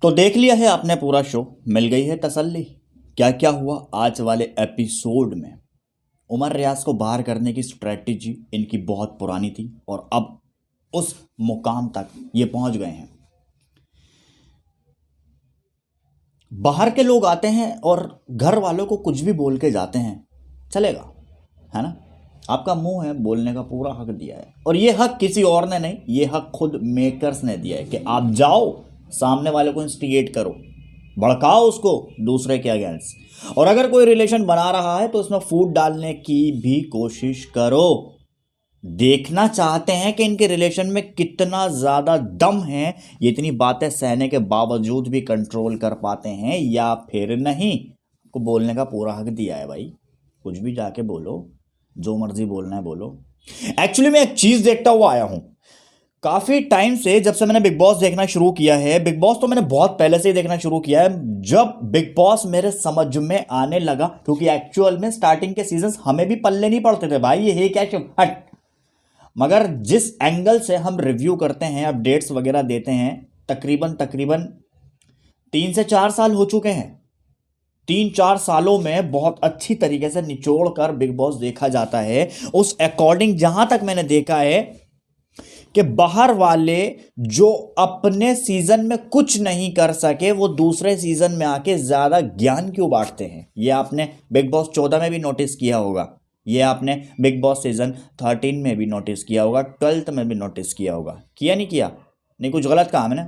तो देख लिया है आपने पूरा शो, मिल गई है तसल्ली। क्या क्या हुआ आज वाले एपिसोड में। उमर रियाज को बाहर करने की स्ट्रेटजी इनकी बहुत पुरानी थी और अब उस मुकाम तक ये पहुंच गए हैं। बाहर के लोग आते हैं और घर वालों को कुछ भी बोल के जाते हैं, चलेगा, है ना। आपका मुंह है, बोलने का पूरा हक दिया है और ये हक किसी और ने नहीं, ये हक खुद मेकर्स ने दिया है कि आप जाओ सामने वाले को इंस्टिगेट करो, भड़काओ उसको दूसरे के अगेंस्ट। और अगर कोई रिलेशन बना रहा है तो उसमें फूट डालने की भी कोशिश करो। देखना चाहते हैं कि इनके रिलेशन में कितना ज़्यादा दम है, ये इतनी बातें सहने के बावजूद भी कंट्रोल कर पाते हैं या फिर नहीं। आपको बोलने का पूरा हक दिया है भाई, कुछ भी जाके बोलो, जो मर्जी बोलना है बोलो। एक्चुअली मैं एक चीज़ देखता हुआ आया हूं काफ़ी टाइम से, जब से मैंने बिग बॉस देखना शुरू किया है। बिग बॉस तो मैंने बहुत पहले से ही देखना शुरू किया है, जब बिग बॉस मेरे समझ में आने लगा, क्योंकि एक्चुअल में स्टार्टिंग के सीजन्स हमें भी पल्ले नहीं पड़ते थे भाई, ये है क्या हट। मगर जिस एंगल से हम रिव्यू करते हैं, अपडेट्स वगैरह देते हैं, तकरीबन तकरीबन 3 से 4 साल हो चुके हैं। 3-4 सालों में बहुत अच्छी तरीके से निचोड़ कर बिग बॉस देखा जाता है। उस अकॉर्डिंग जहां तक मैंने देखा है कि बाहर वाले जो अपने सीजन में कुछ नहीं कर सके वो दूसरे सीजन में आके ज्यादा ज्ञान क्यों बांटते हैं। ये आपने बिग बॉस 14 में भी नोटिस किया होगा, ये आपने बिग बॉस सीजन 13 में भी नोटिस किया होगा, 12th में भी नोटिस किया होगा। किया नहीं किया? नहीं, कुछ गलत कहा मैंने।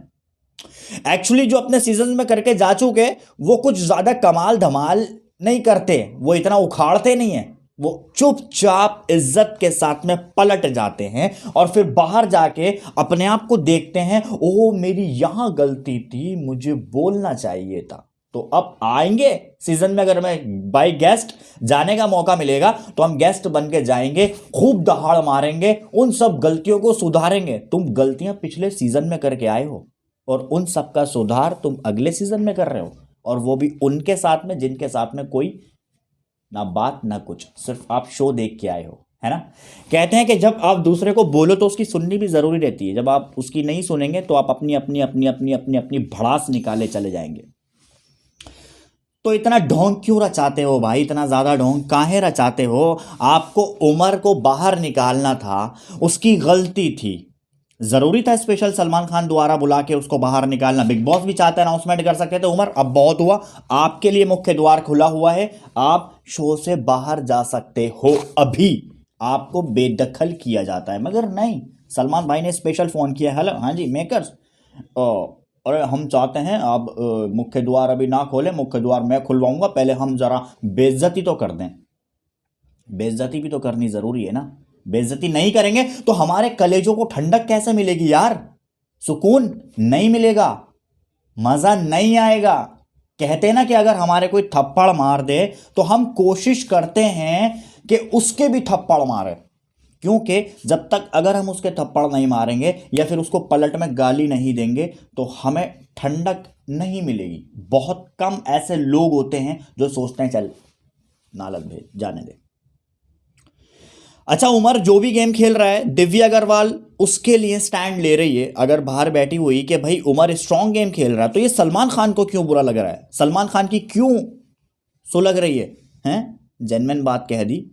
एक्चुअली जो अपने सीजन में करके जा चुके वो कुछ ज्यादा कमाल धमाल नहीं करते, वो इतना उखाड़ते नहीं है, वो चुपचाप इज्जत के साथ में पलट जाते हैं और फिर बाहर जाके अपने आप को देखते हैं, ओह मेरी यहां गलती थी, मुझे बोलना चाहिए था। तो अब आएंगे सीजन में, अगर मैं बाय गेस्ट जाने का मौका मिलेगा तो हम गेस्ट बन के जाएंगे, खूब दहाड़ मारेंगे, उन सब गलतियों को सुधारेंगे। तुम गलतियां पिछले सीजन में करके आए हो और उन सब का सुधार तुम अगले सीजन में कर रहे हो, और वो भी उनके साथ में जिनके साथ में कोई ना बात ना कुछ, सिर्फ आप शो देख के आए हो, है ना। कहते हैं कि जब आप दूसरे को बोलो तो उसकी सुननी भी जरूरी रहती है, जब आप उसकी नहीं सुनेंगे तो आप अपनी अपनी अपनी अपनी अपनी अपनी भड़ास निकाले चले जाएंगे। तो इतना ढोंग क्यों रचाते हो भाई, इतना ज्यादा ढोंग काहे रचाते हो? आपको उमर को बाहर निकालना था, उसकी गलती थी, जरूरी था स्पेशल सलमान खान द्वारा बुला के उसको बाहर निकालना। बिग बॉस भी चाहते अनाउंसमेंट कर सकते थे, उमर अब बहुत हुआ, आपके लिए मुख्य द्वार खुला हुआ है, आप शो से बाहर जा सकते हो। अभी आपको बेदखल किया जाता है, मगर नहीं, सलमान भाई ने स्पेशल फोन किया, हेलो हाँ जी मेकर्स, अरे हम चाहते हैं आप मुख्य द्वार अभी ना खोलें, मुख्य द्वार मैं खुलवाऊंगा, पहले हम जरा बेइज्जती तो कर दें। बेइज्जती भी तो करनी जरूरी है ना, बेइज्जती नहीं करेंगे तो हमारे कलेजों को ठंडक कैसे मिलेगी यार, सुकून नहीं मिलेगा, मजा नहीं आएगा। कहते हैं ना कि अगर हमारे कोई थप्पड़ मार दे तो हम कोशिश करते हैं कि उसके भी थप्पड़ मारे, क्योंकि जब तक अगर हम उसके थप्पड़ नहीं मारेंगे या फिर उसको पलट में गाली नहीं देंगे तो हमें ठंडक नहीं मिलेगी। बहुत कम ऐसे लोग होते हैं जो सोचते हैं चल नालक भेज जाने दे। अच्छा, उमर जो भी गेम खेल रहा है, दिव्या अग्रवाल उसके लिए स्टैंड ले रही है, अगर बाहर बैठी हुई कि भाई उमर स्ट्रॉन्ग गेम खेल रहा है, तो ये सलमान खान को क्यों बुरा लग रहा है, सलमान खान की क्यों सुलग रही है, हैं? जेन्युइन बात कह दी।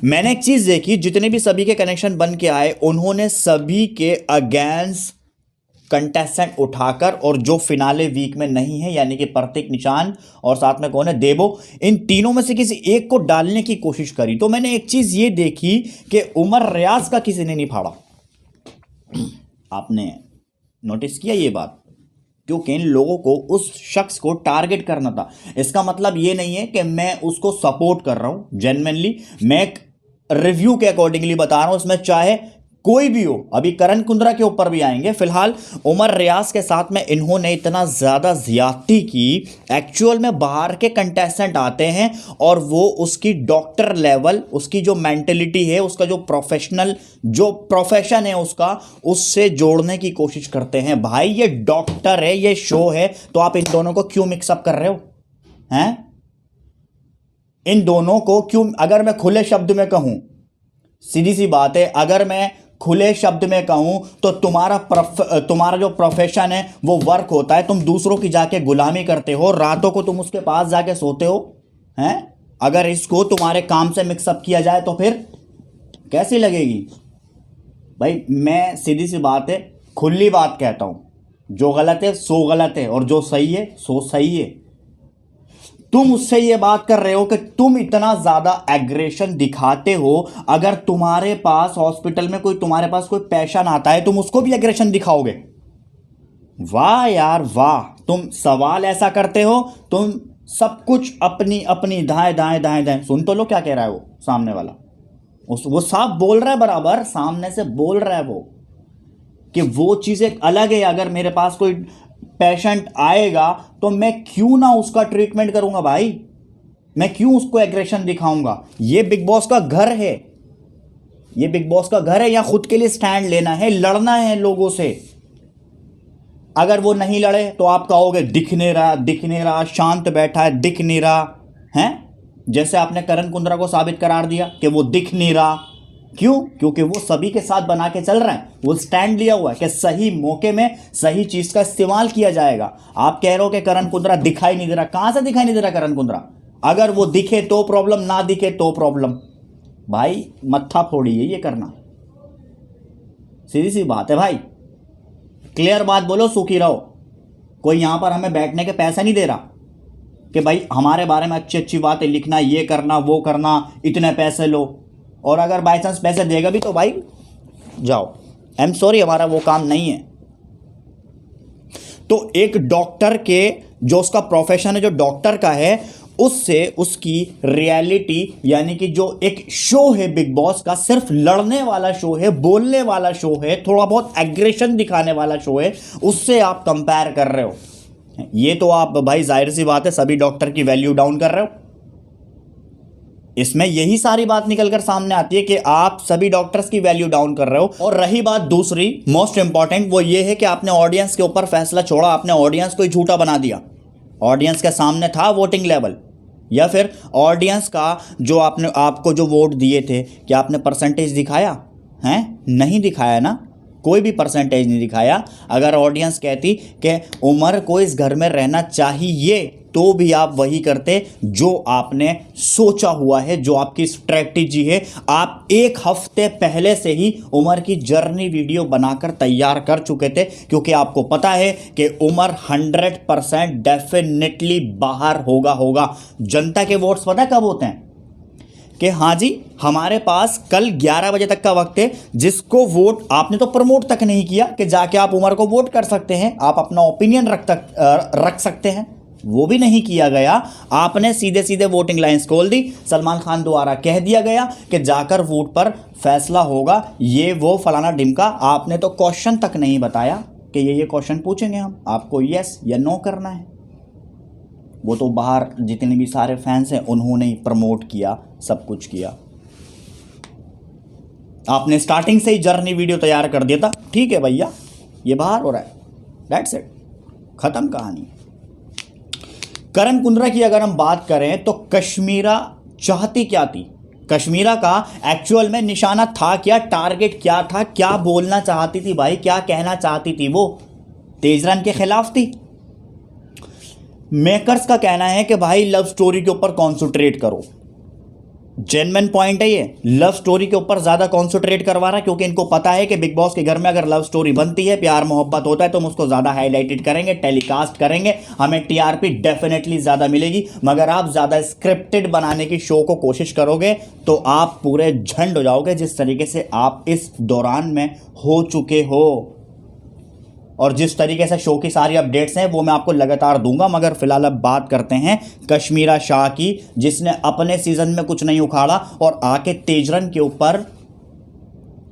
मैंने एक चीज देखी, जितने भी सभी के कनेक्शन बन के आए उन्होंने सभी के अगेंस्ट कंटेस्टेंट उठाकर, और जो फिनाले वीक में नहीं है यानी कि प्रतीक, निशान और साथ में कौन है, देवो, इन तीनों में से किसी एक को डालने की कोशिश करी। तो मैंने एक चीज ये देखी कि उमर रियाज का किसी ने नहीं फाड़ा। आपने नोटिस किया ये बात? क्योंकि इन लोगों को उस शख्स को टारगेट करना था। इसका मतलब ये नहीं है कि मैं उसको सपोर्ट कर रहा हूं, जेन्युइनली मैं एक रिव्यू के अकॉर्डिंगली बता रहा हूं, उसमें चाहे कोई भी हो। अभी करण कुंद्रा के ऊपर भी आएंगे, फिलहाल उमर रियाज के साथ में इन्होंने इतना ज्यादा ज्यादती की। एक्चुअल में बाहर के कंटेस्टेंट आते हैं और वो उसकी डॉक्टर लेवल, उसकी जो मेंटेलिटी है, उसका जो प्रोफेशनल जो प्रोफेशन है उसका, उससे जोड़ने की कोशिश करते हैं। भाई ये डॉक्टर है, ये शो है, तो आप इन दोनों को क्यों मिक्सअप कर रहे हो, हैं? इन दोनों को क्यों? अगर मैं खुले शब्द में कहूं, सीधी सी बात है, अगर मैं खुले शब्द में कहूं तो तुम्हारा जो प्रोफेशन है वो वर्क होता है। तुम दूसरों की जाके गुलामी करते हो, रातों को तुम उसके पास जाके सोते हो हैं। अगर इसको तुम्हारे काम से मिक्सअप किया जाए तो फिर कैसी लगेगी भाई? मैं सीधी सी बात है, खुली बात कहता हूं, जो गलत है सो गलत है और जो सही है सो सही है। तुम उससे ये बात कर रहे हो कि तुम इतना ज्यादा एग्रेशन दिखाते हो, अगर तुम्हारे पास हॉस्पिटल में कोई तुम्हारे पास कोई पेशेंट आता है तुम उसको भी एग्रेशन दिखाओगे? वाह यार वाह, तुम सवाल ऐसा करते हो, तुम सब कुछ अपनी अपनी दाएं दाएं दाएं दाएं। सुन तो लो क्या कह रहा है वो सामने वाला, वो साफ बोल रहा है, बराबर सामने से बोल रहा है वो कि वो चीज़ एक अलग है। अगर मेरे पास कोई पेशेंट आएगा तो मैं क्यों ना उसका ट्रीटमेंट करूंगा भाई, मैं क्यों उसको एग्रेशन दिखाऊंगा? ये बिग बॉस का घर है, ये बिग बॉस का घर है, या खुद के लिए स्टैंड लेना है, लड़ना है लोगों से। अगर वो नहीं लड़े तो आप कहोगे दिख नहीं रहा, दिख नहीं रहा, शांत बैठा है, दिख नहीं रहा है। जैसे आपने करण कुंद्रा को साबित करार दिया कि वो दिख नहीं रहा। क्यों? क्योंकि वो सभी के साथ बना के चल रहा है, वो स्टैंड लिया हुआ है कि सही मौके में सही चीज का इस्तेमाल किया जाएगा। आप कह रहे हो कि करण कुंद्रा दिखाई नहीं दे रहा, कहां से दिखाई नहीं दे रहा करण कुंद्रा? अगर वो दिखे तो प्रॉब्लम, ना दिखे तो प्रॉब्लम। भाई मत्था फोड़ी है ये करना, सीधी सी बात है भाई, क्लियर बात बोलो, सुखी रहो। कोई यहां पर हमें बैठने के पैसे नहीं दे रहा कि भाई हमारे बारे में अच्छी अच्छी बातें लिखना, ये करना वो करना, इतने पैसे लो। और अगर बाई चांस पैसे देगा भी तो भाई जाओ, आई एम सॉरी, हमारा वो काम नहीं है। तो एक डॉक्टर के जो उसका प्रोफेशन है, जो डॉक्टर का है, उससे उसकी रियलिटी यानी कि जो एक शो है बिग बॉस का, सिर्फ लड़ने वाला शो है, बोलने वाला शो है, थोड़ा बहुत एग्रेशन दिखाने वाला शो है, उससे आप कंपेयर कर रहे हो। ये तो आप भाई जाहिर सी बात है सभी डॉक्टर की वैल्यू डाउन कर रहे हो। इसमें यही सारी बात निकलकर सामने आती है कि आप सभी डॉक्टर्स की वैल्यू डाउन कर रहे हो। और रही बात दूसरी मोस्ट इंपॉर्टेंट, वो ये है कि आपने ऑडियंस के ऊपर फैसला छोड़ा, आपने ऑडियंस को ही झूठा बना दिया। ऑडियंस के सामने था वोटिंग लेवल, या फिर ऑडियंस का जो आपको जो वोट दिए थे, क्या आपने परसेंटेज दिखाया है? नहीं दिखाया ना, कोई भी परसेंटेज नहीं दिखाया। अगर ऑडियंस कहती कि उमर को इस घर में रहना चाहिए, तो भी आप वही करते जो आपने सोचा हुआ है, जो आपकी स्ट्रेटजी है। आप एक हफ्ते पहले से ही उमर की जर्नी वीडियो बनाकर तैयार कर चुके थे, क्योंकि आपको पता है कि उमर 100% डेफिनेटली बाहर होगा। जनता के वोट्स पता कब होते हैं? कि हाँ जी, हमारे पास कल 11 बजे तक का वक्त है, जिसको वोट आपने तो प्रमोट तक नहीं किया कि जाके आप उमर को वोट कर सकते हैं, आप अपना ओपिनियन रख सकते हैं, वो भी नहीं किया गया। आपने सीधे सीधे वोटिंग लाइन्स खोल दी। सलमान खान द्वारा कह दिया गया कि जाकर वोट पर फैसला होगा, ये वो फलाना ढिमका। आपने तो क्वेश्चन तक नहीं बताया कि ये क्वेश्चन पूछेंगे हम, आपको यस या नो करना है। वो तो बाहर जितने भी सारे फैंस हैं उन्होंने ही प्रमोट किया, सब कुछ किया। आपने स्टार्टिंग से ही जर्नी वीडियो तैयार कर दिया था, ठीक है भैया ये बाहर हो रहा है, दैट्स इट, खत्म कहानी। करण कुंद्रा की अगर हम बात करें तो कश्मीरा चाहती क्या थी? कश्मीरा का एक्चुअल में निशाना था क्या, टारगेट क्या था, क्या बोलना चाहती थी भाई, क्या कहना चाहती थी? वो तेजरन के खिलाफ थी। मेकर्स का कहना है कि भाई लव स्टोरी के ऊपर कॉन्सेंट्रेट करो। जेन्युइन पॉइंट है ये, लव स्टोरी के ऊपर ज़्यादा कॉन्सेंट्रेट करवा रहा है, क्योंकि इनको पता है कि बिग बॉस के घर में अगर लव स्टोरी बनती है, प्यार मोहब्बत होता है, तो हम उसको ज़्यादा हाईलाइटेड करेंगे, टेलीकास्ट करेंगे, हमें टीआरपी डेफिनेटली ज़्यादा मिलेगी। मगर आप ज़्यादा स्क्रिप्टेड बनाने की शो को कोशिश करोगे तो आप पूरे झंड हो जाओगे, जिस तरीके से आप इस दौरान में हो चुके हो। और जिस तरीके से शो की सारी अपडेट्स हैं वो मैं आपको लगातार दूंगा। मगर फिलहाल अब बात करते हैं कश्मीरा शाह की, जिसने अपने सीजन में कुछ नहीं उखाड़ा और आके तेजरन के ऊपर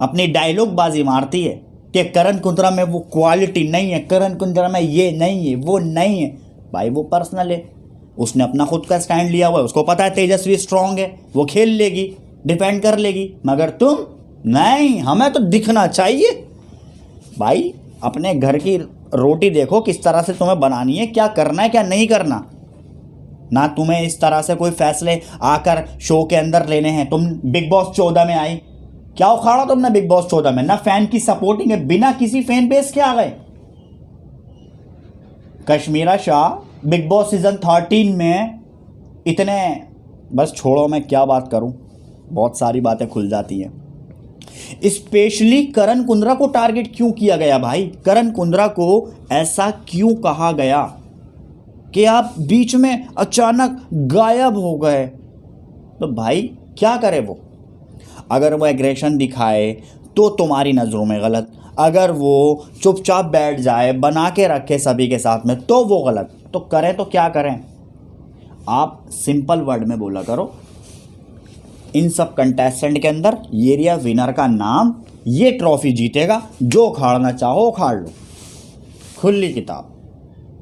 अपनी डायलॉग बाजी मारती है कि करण कुंद्रा में वो क्वालिटी नहीं है, करण कुंद्रा में ये नहीं है, वो नहीं है। भाई वो पर्सनल है, उसने अपना खुद का स्टैंड लिया हुआ है, उसको पता है तेजस्वी स्ट्रांग है, वो खेल लेगी, डिफेंड कर लेगी। मगर तुम नहीं, हमें तो दिखना चाहिए। भाई अपने घर की रोटी देखो किस तरह से तुम्हें बनानी है, क्या करना है क्या नहीं करना। ना तुम्हें इस तरह से कोई फैसले आकर शो के अंदर लेने हैं। तुम बिग बॉस 14 में आई क्या उखाड़ा तुमने बिग बॉस 14 में? ना फैन की सपोर्टिंग है, बिना किसी फैन बेस के आ गए। Kashmera Shah Bigg Boss season 13 में इतने, बस छोड़ो मैं क्या बात करूं, बहुत सारी बातें खुल जाती हैं। स्पेशली करण कुंद्रा को टारगेट क्यों किया गया भाई? करण कुंद्रा को ऐसा क्यों कहा गया कि आप बीच में अचानक गायब हो गए? तो भाई क्या करे वो? अगर वो एग्रेशन दिखाए तो तुम्हारी नज़रों में गलत, अगर वो चुपचाप बैठ जाए बना के रखे सभी के साथ में तो वो गलत। तो करें तो क्या करें? आप सिंपल वर्ड में बोला करो, इन सब कंटेस्टेंट के अंदर ये रिया विनर का नाम, ये ट्रॉफी जीतेगा, जो उखाड़ना चाहो उखाड़ लो। खुली किताब,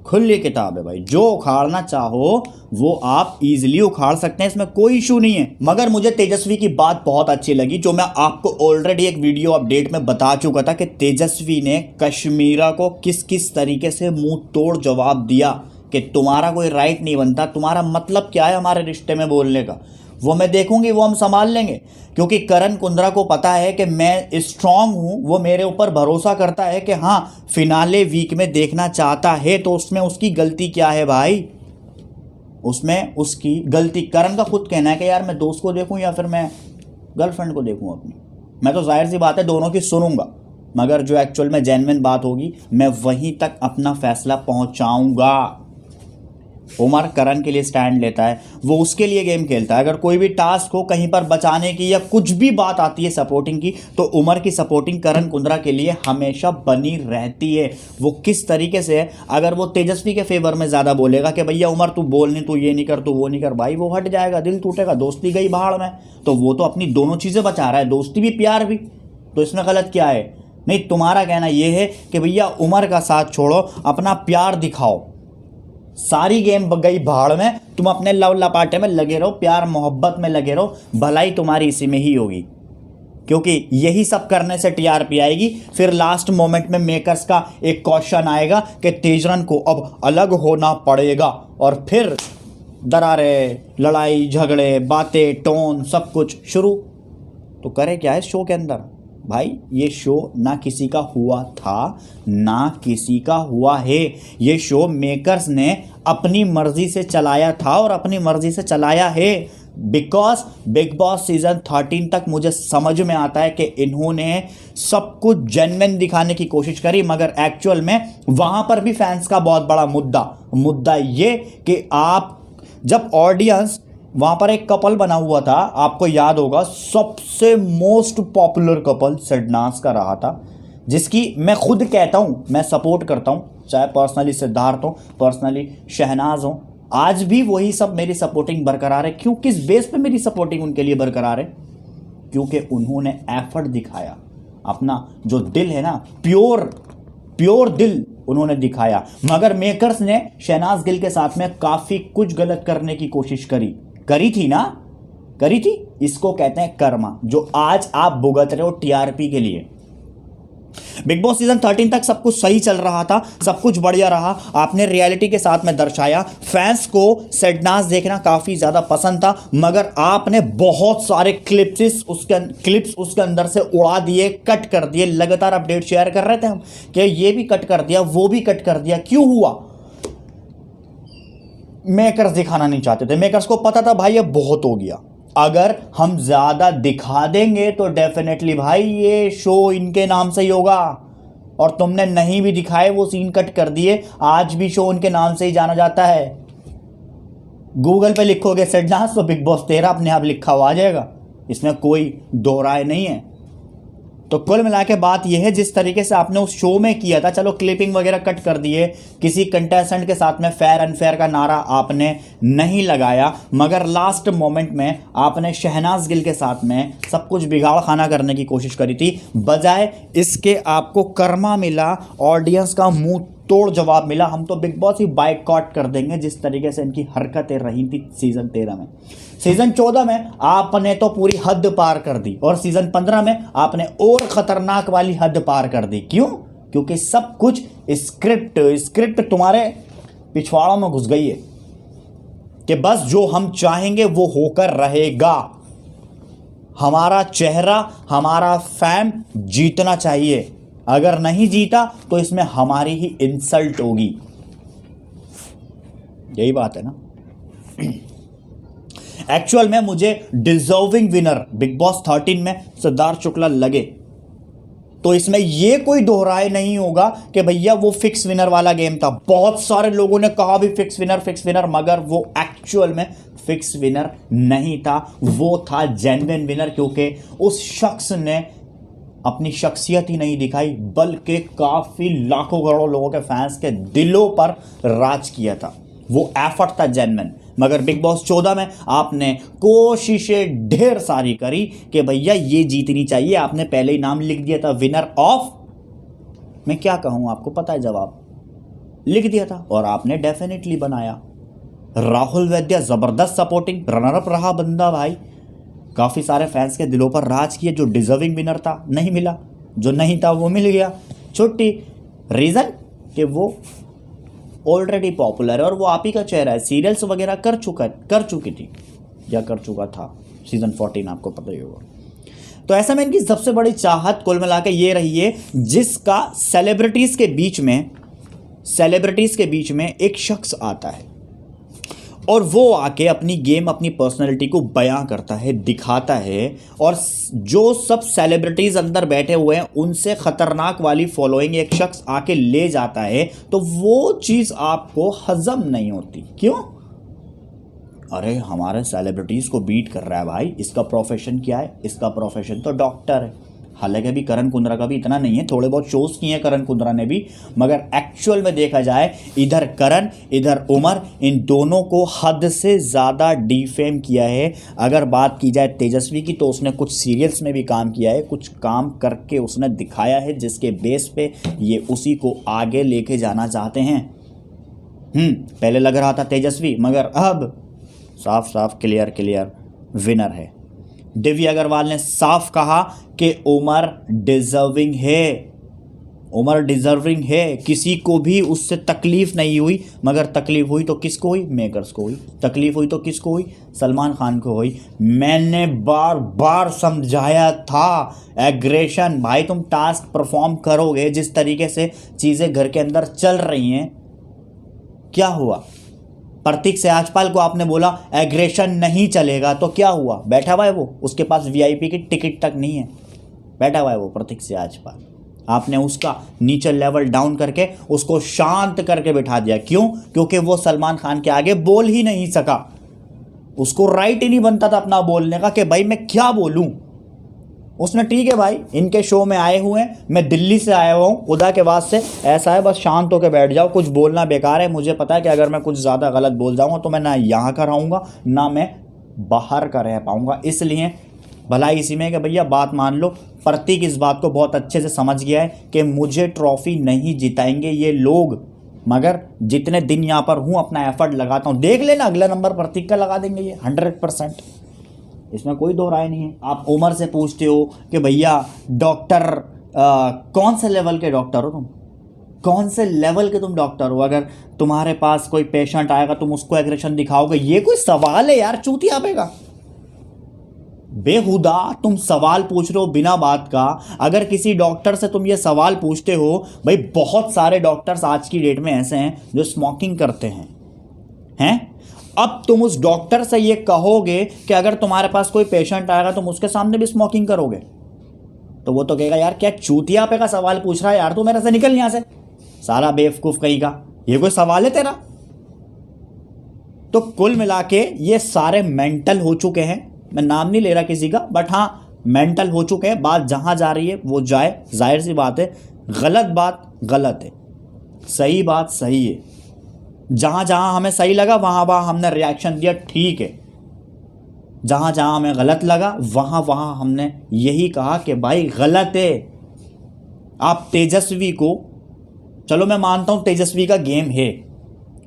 खुली किताब है भाई, जो उखाड़ना चाहो वो आप इजीली उखाड़ सकते हैं, इसमें कोई इशू नहीं है। मगर मुझे तेजस्वी की बात बहुत अच्छी लगी, जो मैं आपको ऑलरेडी एक वीडियो अपडेट में बता चुका था कि तेजस्वी ने कश्मीरा को किस किस तरीके से मुंह तोड़ जवाब दिया कि तुम्हारा कोई राइट नहीं बनता, तुम्हारा मतलब क्या है हमारे रिश्ते में बोलने का। वो मैं देखूंगी, वो हम संभाल लेंगे, क्योंकि करण कुंद्रा को पता है कि मैं स्ट्रांग हूं, वो मेरे ऊपर भरोसा करता है कि हाँ फिनाले वीक में देखना चाहता है। तो उसमें उसकी गलती क्या है भाई? उसमें उसकी गलती, करण का खुद कहना है कि यार मैं दोस्त को देखूं या फिर मैं गर्लफ्रेंड को देखूं अपनी। मैं तो जाहिर सी बात है दोनों की सुनूंगा, मगर जो एक्चुअल में जेन्युइन बात होगी मैं वहीं तक अपना फैसला पहुंचाऊंगा। उमर करण के लिए स्टैंड लेता है, वो उसके लिए गेम खेलता है। अगर कोई भी टास्क हो कहीं पर बचाने की या कुछ भी बात आती है सपोर्टिंग की, तो उमर की सपोर्टिंग करण कुंद्रा के लिए हमेशा बनी रहती है। वो किस तरीके से है, अगर वो तेजस्वी के फेवर में ज़्यादा बोलेगा कि भैया उमर तू बोल नहीं, तू ये नहीं कर, तू वो नहीं कर, भाई वो हट जाएगा, दिल टूटेगा, दोस्ती गई भाड़ में। तो वो तो अपनी दोनों चीज़ें बचा रहा है, दोस्ती भी प्यार भी, तो इसमें गलत क्या है? नहीं, तुम्हारा कहना ये है कि भैया उमर का साथ छोड़ो, अपना प्यार दिखाओ, सारी गेम गई भाड़ में, तुम अपने लव लपाटे में लगे रहो, प्यार मोहब्बत में लगे रहो, भलाई तुम्हारी इसी में ही होगी। क्योंकि यही सब करने से टीआरपी आएगी। फिर लास्ट मोमेंट में मेकर्स का एक क्वेश्चन आएगा कि तेजरन को अब अलग होना पड़ेगा, और फिर दरारें, लड़ाई झगड़े, बातें, टोन, सब कुछ शुरू। तो करे क्या है शो के अंदर भाई? ये शो ना किसी का हुआ था ना किसी का हुआ है। ये शो मेकर्स ने अपनी मर्जी से चलाया था और अपनी मर्जी से चलाया है। बिकॉज बिग बॉस सीजन 13 तक मुझे समझ में आता है कि इन्होंने सब कुछ जेन्युइन दिखाने की कोशिश करी, मगर एक्चुअल में वहाँ पर भी फैंस का बहुत बड़ा मुद्दा ये कि आप जब ऑडियंस, वहाँ पर एक कपल बना हुआ था, आपको याद होगा, सबसे मोस्ट पॉपुलर कपल सिडनास का रहा था, जिसकी मैं खुद कहता हूँ मैं सपोर्ट करता हूँ, चाहे पर्सनली सिद्धार्थ हो, पर्सनली शहनाज हो, आज भी वही सब मेरी सपोर्टिंग बरकरार है। क्यों? किस बेस पे मेरी सपोर्टिंग उनके लिए बरकरार है? क्योंकि उन्होंने एफर्ट दिखाया, अपना जो दिल है ना, प्योर दिल उन्होंने दिखाया। मगर मेकर्स ने शहनाज गिल के साथ में काफ़ी कुछ गलत करने की कोशिश करी थी। इसको कहते हैं कर्मा, जो आज आप भुगत रहे हो टीआरपी के लिए। बिग बॉस सीजन 13 तक सब कुछ सही चल रहा था, सब कुछ बढ़िया रहा, आपने रियलिटी के साथ में दर्शाया, फैंस को सेडनास देखना काफ़ी ज़्यादा पसंद था, मगर आपने बहुत सारे क्लिप्स उसके अंदर से उड़ा दिए, कट कर दिए। लगातार अपडेट शेयर कर रहे थे हम कि ये भी कट कर दिया, वो भी कट कर दिया। क्यों हुआ? मेकर्स दिखाना नहीं चाहते थे, मेकर्स को पता था भाई अब बहुत हो गया, अगर हम ज़्यादा दिखा देंगे तो डेफिनेटली भाई ये शो इनके नाम से ही होगा। और तुमने नहीं भी दिखाए, वो सीन कट कर दिए, आज भी शो उनके नाम से ही जाना जाता है। गूगल पे लिखोगे सिडनास तो बिग बॉस 13 अपने आप लिखा हुआ आ जाएगा, इसमें कोई दो राय नहीं है। तो कुल मिला के बात यह है, जिस तरीके से आपने उस शो में किया था, चलो क्लिपिंग वगैरह कट कर दिए, किसी कंटेस्टेंट के साथ में फेयर अनफेयर का नारा आपने नहीं लगाया, मगर लास्ट मोमेंट में आपने शहनाज गिल के साथ में सब कुछ बिगाड़ खाना करने की कोशिश करी थी। बजाय इसके आपको कर्मा मिला, ऑडियंस का मुंह तोड़ जवाब मिला। हम तो बिग बॉस ही बाइकआउट कर देंगे, जिस तरीके से इनकी हरकतें रही थी सीजन 13 में। सीजन 14 में आपने तो पूरी हद पार कर दी, और सीजन 15 में आपने और खतरनाक वाली हद पार कर दी। क्यों? क्योंकि सब कुछ स्क्रिप्ट तुम्हारे पिछवाड़ों में घुस गई है कि बस जो हम चाहेंगे वो होकर रहेगा। हमारा चेहरा, हमारा फैम जीतना चाहिए। अगर नहीं जीता तो इसमें हमारी ही इंसल्ट होगी। यही बात है ना। एक्चुअल में मुझे डिजर्विंग विनर बिग बॉस 13 में सिद्धार्थ शुक्ला लगे, तो इसमें यह कोई दोहराए नहीं होगा कि भैया वो फिक्स विनर वाला गेम था। बहुत सारे लोगों ने कहा भी फिक्स विनर, मगर वो एक्चुअल में फिक्स विनर नहीं था, वो था जेन्युइन विनर, क्योंकि उस शख्स ने अपनी शख्सियत ही नहीं दिखाई बल्कि काफी लाखों करोड़ों लोगों के फैंस के दिलों पर राज किया था। वो एफर्ट था जेन्युइन। मगर बिग बॉस 14 में आपने कोशिशें ढेर सारी करी कि भैया ये जीतनी चाहिए। आपने पहले ही नाम लिख दिया था विनर ऑफ, मैं क्या कहूं आपको पता है, जवाब लिख दिया था और आपने डेफिनेटली बनाया। राहुल वैद्य जबरदस्त सपोर्टिंग रनरअप रहा बंदा भाई, काफी सारे फैंस के दिलों पर राज किए। जो डिजर्विंग विनर था नहीं मिला, जो नहीं था वो मिल गया। छुट्टी, रीजन कि वो ऑलरेडी पॉपुलर है और वो आप ही का चेहरा है। सीरियल्स वगैरह कर चुकी थी या कर चुका था सीजन 14, आपको पता ही होगा। तो ऐसा में इनकी सबसे बड़ी चाहत कुल मिला के ये रही है, जिसका सेलिब्रिटीज के बीच में एक शख्स आता है और वो आके अपनी गेम, अपनी पर्सनैलिटी को बयां करता है, दिखाता है, और जो सब सेलिब्रिटीज़ अंदर बैठे हुए हैं उनसे ख़तरनाक वाली फॉलोइंग एक शख्स आके ले जाता है, तो वो चीज़ आपको हजम नहीं होती। क्यों? अरे हमारे सेलिब्रिटीज़ को बीट कर रहा है भाई, इसका प्रोफेशन क्या है? इसका प्रोफेशन तो डॉक्टर है। हालांकि अभी करण कुंद्रा का भी इतना नहीं है, थोड़े बहुत शोज़ किए हैं करण कुंद्रा ने भी, मगर एक्चुअल में देखा जाए इधर करण इधर उमर, इन दोनों को हद से ज़्यादा डिफेम किया है। अगर बात की जाए तेजस्वी की, तो उसने कुछ सीरियल्स में भी काम किया है, कुछ काम करके उसने दिखाया है, जिसके बेस पे ये उसी को आगे लेके जाना चाहते हैं। पहले लग रहा था तेजस्वी, मगर अब साफ साफ क्लियर विनर है। दिव्या अग्रवाल ने साफ कहा कि उमर डिजर्विंग है। किसी को भी उससे तकलीफ नहीं हुई, मगर तकलीफ हुई तो किसको हुई? मेकर्स को हुई। तकलीफ हुई तो किसको हुई? सलमान खान को हुई। मैंने बार बार समझाया था, एग्रेशन भाई, तुम टास्क परफॉर्म करोगे, जिस तरीके से चीज़ें घर के अंदर चल रही हैं। क्या हुआ? प्रतीक सियाजपाल को आपने बोला एग्रेशन नहीं चलेगा, तो क्या हुआ? बैठा हुआ है वो, उसके पास वीआईपी की टिकट तक नहीं है, बैठा हुआ है वो प्रतीक सियाजपाल। आपने उसका नीचे लेवल डाउन करके उसको शांत करके बिठा दिया। क्यों? क्योंकि वो सलमान खान के आगे बोल ही नहीं सका, उसको राइट ही नहीं बनता था अपना बोलने का कि भाई मैं क्या बोलूं। उसने ठीक है भाई, इनके शो में आए हुए हैं, मैं दिल्ली से आया हुआ हूँ, खुदा के वास्ते ऐसा है बस शांत होकर बैठ जाओ, कुछ बोलना बेकार है। मुझे पता है कि अगर मैं कुछ ज़्यादा गलत बोल जाऊँगा तो मैं ना यहाँ का रहूँगा ना मैं बाहर का रह पाऊँगा। इसलिए भलाई इसी में कि भैया बात मान लो। प्रतीक इस बात को बहुत अच्छे से समझ गया है कि मुझे ट्रॉफी नहीं जिताएंगे ये लोग, मगर जितने दिन यहाँ पर हूँ अपना एफर्ट लगाता हूँ। देख लेना अगला नंबर प्रतीक का लगा देंगे ये 100%, इसमें कोई दो राय नहीं है। आप उमर से पूछते हो कि भैया डॉक्टर कौन से लेवल के डॉक्टर हो तुम, कौन से लेवल के तुम डॉक्टर हो? अगर तुम्हारे पास कोई पेशेंट आएगा तुम उसको एग्रेशन दिखाओगे? ये कोई सवाल है यार? चूतिया पेगा बेहुदा तुम सवाल पूछ रहे हो बिना बात का। अगर किसी डॉक्टर से तुम ये सवाल पूछते हो, भाई बहुत सारे डॉक्टर्स आज की डेट में ऐसे हैं जो स्मोकिंग करते हैं। अब तुम उस डॉक्टर से ये कहोगे कि अगर तुम्हारे पास कोई पेशेंट आएगा तुम उसके सामने भी स्मोकिंग करोगे, तो वो तो कहेगा यार क्या चूतिया पे का सवाल पूछ रहा है यार, तू मेरे से निकल यहां से, सारा बेवकूफ कहीं का, ये कोई सवाल है तेरा? तो कुल मिला के ये सारे मेंटल हो चुके हैं। मैं नाम नहीं ले रहा किसी का, बट हाँ मेंटल हो चुके हैं। बात जहां जा रही है वो जाए, जाहिर सी बात है। गलत बात गलत है, सही बात सही है। जहाँ जहाँ हमें सही लगा वहाँ वहाँ हमने रिएक्शन दिया, ठीक है। जहाँ जहाँ हमें गलत लगा वहाँ वहाँ हमने यही कहा कि भाई गलत है। आप तेजस्वी को, चलो मैं मानता हूँ तेजस्वी का गेम है,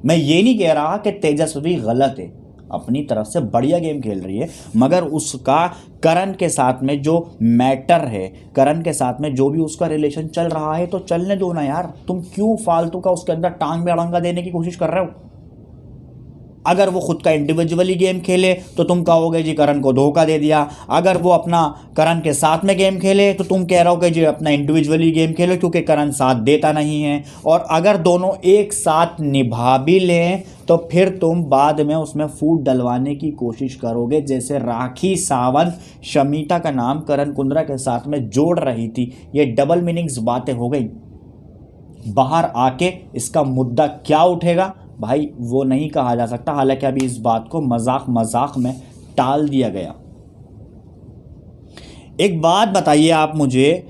मैं ये नहीं कह रहा कि तेजस्वी गलत है, अपनी तरफ से बढ़िया गेम खेल रही है, मगर उसका करण के साथ में जो मैटर है, करण के साथ में जो भी उसका रिलेशन चल रहा है, तो चलने दो ना यार। तुम क्यों फालतू का उसके अंदर टांग में अड़ंगा देने की कोशिश कर रहे हो? अगर वो खुद का इंडिविजुअली गेम खेले तो तुम कहोगे जी करण को धोखा दे दिया। अगर वो अपना करण के साथ में गेम खेले तो तुम कह रहे हो कि जी अपना इंडिविजुअली गेम खेलो क्योंकि करण साथ देता नहीं है। और अगर दोनों एक साथ निभा भी लें तो फिर तुम बाद में उसमें फूट डलवाने की कोशिश करोगे, जैसे राखी सावंत शमिता का नाम करण कुंद्रा के साथ में जोड़ रही थी। ये डबल मीनिंग्स बातें हो गई। बाहर आके इसका मुद्दा क्या उठेगा भाई वो नहीं कहा जा सकता। हालांकि अभी इस बात को मजाक मजाक में टाल दिया गया। एक बात बताइए आप मुझे,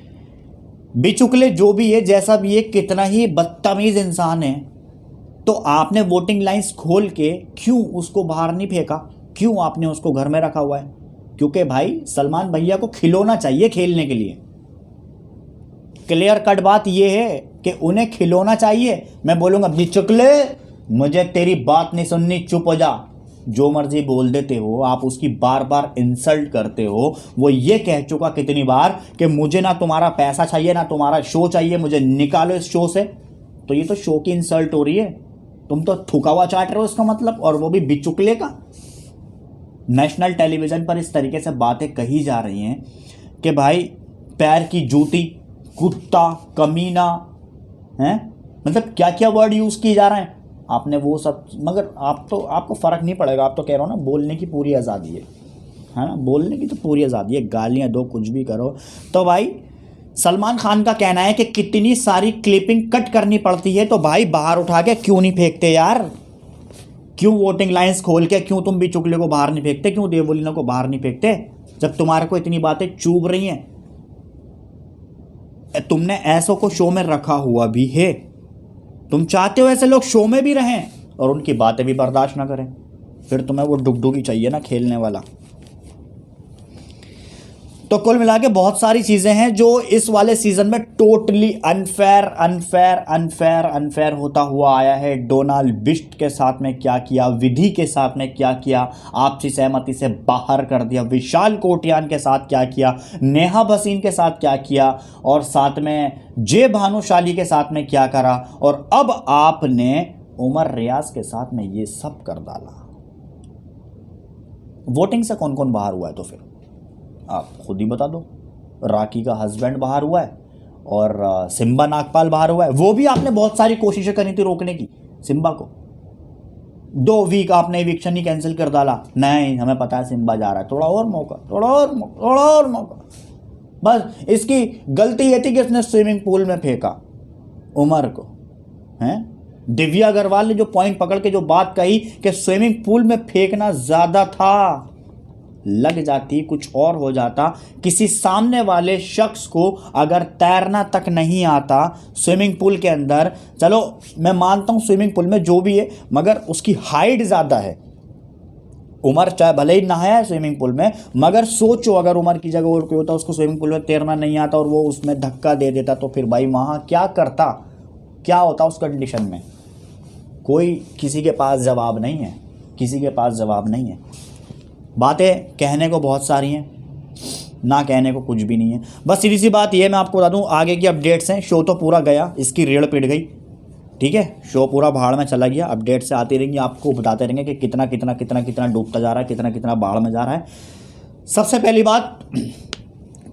बिचुकले जो भी है जैसा भी है कितना ही बदतमीज इंसान है, तो आपने वोटिंग लाइंस खोल के क्यों उसको बाहर नहीं फेंका? क्यों आपने उसको घर में रखा हुआ है? क्योंकि भाई सलमान भैया को खिलौना चाहिए खेलने के लिए। क्लियर कट बात यह है कि उन्हें खिलौना चाहिए। मैं बोलूंगा बिचुकले मुझे तेरी बात नहीं सुननी, चुप हो जा। जो मर्जी बोल देते हो आप, उसकी बार बार इंसल्ट करते हो। वो ये कह चुका कितनी बार कि मुझे ना तुम्हारा पैसा चाहिए ना तुम्हारा शो चाहिए, मुझे निकालो इस शो से। तो ये तो शो की इंसल्ट हो रही है। तुम तो थुकावा चाट रहे हो इसका मतलब, और वो भी बिचुकले का। नेशनल टेलीविजन पर इस तरीके से बातें कही जा रही हैं कि भाई पैर की जूती, कुत्ता, कमीना, हैं, मतलब क्या क्या वर्ड यूज़ किए जा रहे हैं आपने वो सब। मगर आपको फ़र्क नहीं पड़ेगा। आप तो कह रहे हो ना बोलने की पूरी आज़ादी है ना, बोलने की तो पूरी आज़ादी है, गालियाँ दो कुछ भी करो। तो भाई सलमान खान का कहना है कि कितनी सारी क्लिपिंग कट करनी पड़ती है, तो भाई बाहर उठा के क्यों नहीं फेंकते यार? क्यों वोटिंग लाइन्स खोल के क्यों तुम बिचुकले को बाहर नहीं फेंकते? क्यों देवोलीना को बाहर नहीं फेंकते? जब तुम्हारे को इतनी बातें चुभ रही हैं। तुमने ऐसों को शो में रखा हुआ भी है, तुम चाहते हो ऐसे लोग शो में भी रहें और उनकी बातें भी बर्दाश्त ना करें। फिर तुम्हें वो डुगडुगी चाहिए ना खेलने वाला। तो कुल मिला के बहुत सारी चीज़ें हैं जो इस वाले सीज़न में टोटली अनफेयर होता हुआ आया है। डोनाल्ड बिस्ट के साथ में क्या किया, विधि के साथ में क्या किया, आपसी सहमति से बाहर कर दिया, विशाल कोटियान के साथ क्या किया, नेहा भसीन के साथ क्या किया, और साथ में जे भानुशाली के साथ में क्या करा, और अब आपने उमर रियाज के साथ में ये सब कर डाला। वोटिंग से कौन कौन बाहर हुआ है तो फिर आप खुद ही बता दो। राखी का हस्बैंड बाहर हुआ है और सिम्बा नागपाल बाहर हुआ है। वो भी आपने बहुत सारी कोशिशें करी थी रोकने की सिम्बा को। 2 वीक आपने इविक्शन ही कैंसिल कर डाला। नहीं, हमें पता है सिम्बा जा रहा है, थोड़ा और मौका। बस इसकी गलती ये थी कि उसने स्विमिंग पूल में फेंका उमर को, हैं। दिव्या अग्रवाल ने जो पॉइंट पकड़ के जो बात कही कि स्विमिंग पूल में फेंकना ज़्यादा था, लग जाती कुछ और हो जाता। किसी सामने वाले शख्स को अगर तैरना तक नहीं आता स्विमिंग पूल के अंदर, चलो मैं मानता हूँ स्विमिंग पूल में जो भी है, मगर उसकी हाइट ज़्यादा है। उमर चाहे भले ही नहाया है स्विमिंग पूल में, मगर सोचो अगर उमर की जगह और कोई होता, उसको स्विमिंग पूल में तैरना नहीं आता और वो उसमें धक्का दे देता, तो फिर भाई वहाँ क्या करता, क्या होता उस कंडीशन में? कोई किसी के पास जवाब नहीं है, किसी के पास जवाब नहीं है। बातें कहने को बहुत सारी हैं, ना कहने को कुछ भी नहीं है। बस सीधी सी बात ये मैं आपको बता दूं, आगे की अपडेट्स हैं। शो तो पूरा गया, इसकी रेड़ पिट गई, ठीक है, शो पूरा भाड़ में चला गया। अपडेट से आती रहेंगी, आपको बताते रहेंगे कि कितना कितना कितना कितना डूबता जा रहा है, कितना कितना बाढ़ में जा रहा है। सबसे पहली बात,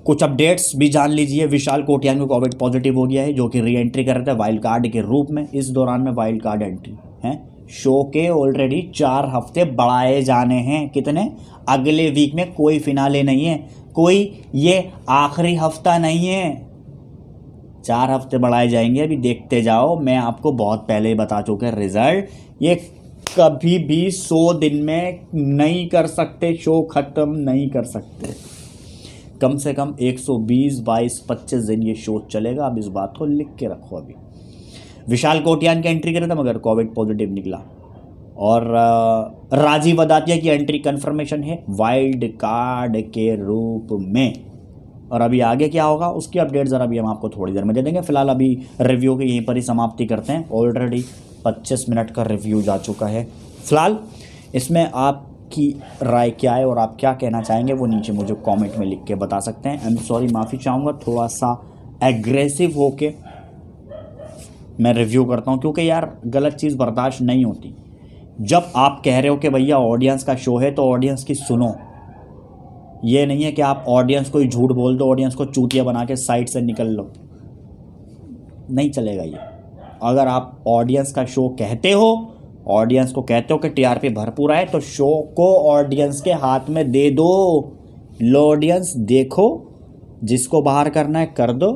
कुछ अपडेट्स भी जान लीजिए। विशाल कोटियान को कोविड पॉजिटिव हो गया है, जो कि री एंट्री कर रहे थे वाइल्ड कार्ड के रूप में। इस दौरान में वाइल्ड कार्ड एंट्री है। शो के ऑलरेडी 4 हफ्ते बढ़ाए जाने हैं। कितने? अगले वीक में कोई फिनाले नहीं है, कोई ये आखिरी हफ्ता नहीं है, 4 हफ्ते बढ़ाए जाएंगे। अभी देखते जाओ, मैं आपको बहुत पहले ही बता चुके रिजल्ट। ये कभी भी 100 दिन में नहीं कर सकते, शो ख़त्म नहीं कर सकते। कम से कम 120, 22, 25 दिन ये शो चलेगा। अब इस बात को लिख के रखो। अभी विशाल कोटियान की एंट्री करे था मगर कोविड पॉजिटिव निकला, और राजीव वदातिया की एंट्री कंफर्मेशन है वाइल्ड कार्ड के रूप में। और अभी आगे क्या होगा उसकी अपडेट ज़रा भी हम आपको थोड़ी देर में दे देंगे। फिलहाल अभी रिव्यू की यहीं पर ही समाप्ति करते हैं। ऑलरेडी 25 मिनट का रिव्यू जा चुका है। फिलहाल इसमें आपकी राय क्या है और आप क्या कहना चाहेंगे वो नीचे मुझे कमेंट में लिख के बता सकते हैं। आई एम सॉरी, माफ़ी चाहूँगा, थोड़ा सा एग्रेसिव होके मैं रिव्यू करता हूँ, क्योंकि यार गलत चीज़ बर्दाश्त नहीं होती। जब आप कह रहे हो कि भैया ऑडियंस का शो है तो ऑडियंस की सुनो। ये नहीं है कि आप ऑडियंस को ही झूठ बोल दो, ऑडियंस को चूतिया बना के साइड से निकल लो, नहीं चलेगा ये। अगर आप ऑडियंस का शो कहते हो, ऑडियंस को कहते हो कि टीआरपी भरपूर है, तो शो को ऑडियंस के हाथ में दे दो। लो ऑडियंस देखो, जिसको बाहर करना है कर दो,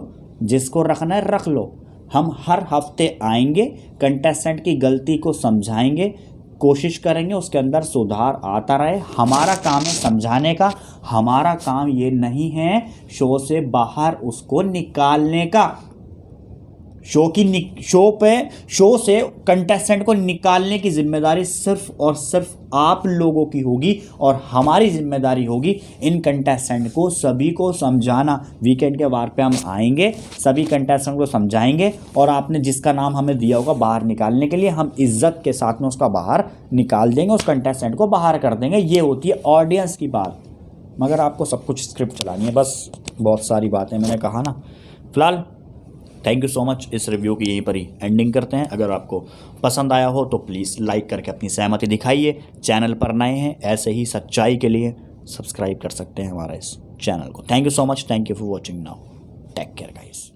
जिसको रखना है रख लो। हम हर हफ्ते आएंगे, कंटेस्टेंट की गलती को समझाएंगे, कोशिश करेंगे उसके अंदर सुधार आता रहे। हमारा काम है समझाने का, हमारा काम ये नहीं है शो से बाहर उसको निकालने का। शो से कंटेस्टेंट को निकालने की जिम्मेदारी सिर्फ और सिर्फ आप लोगों की होगी, और हमारी जिम्मेदारी होगी इन कंटेस्टेंट को सभी को समझाना। वीकेंड के वार पे हम आएंगे, सभी कंटेस्टेंट को समझाएंगे, और आपने जिसका नाम हमें दिया होगा बाहर निकालने के लिए, हम इज्जत के साथ में उसका बाहर निकाल देंगे, उस कंटेस्टेंट को बाहर कर देंगे। ये होती है ऑडियंस की बात। मगर आपको सब कुछ स्क्रिप्ट चलानी है, बस बहुत सारी बातें मैंने कहा ना। फिलहाल थैंक यू सो मच। इस रिव्यू की यहीं पर ही एंडिंग करते हैं। अगर आपको पसंद आया हो तो प्लीज़ लाइक करके अपनी सहमति दिखाइए। चैनल पर नए हैं, ऐसे ही सच्चाई के लिए सब्सक्राइब कर सकते हैं हमारा इस चैनल को। Thank you so much. Thank you for watching now. Take care guys.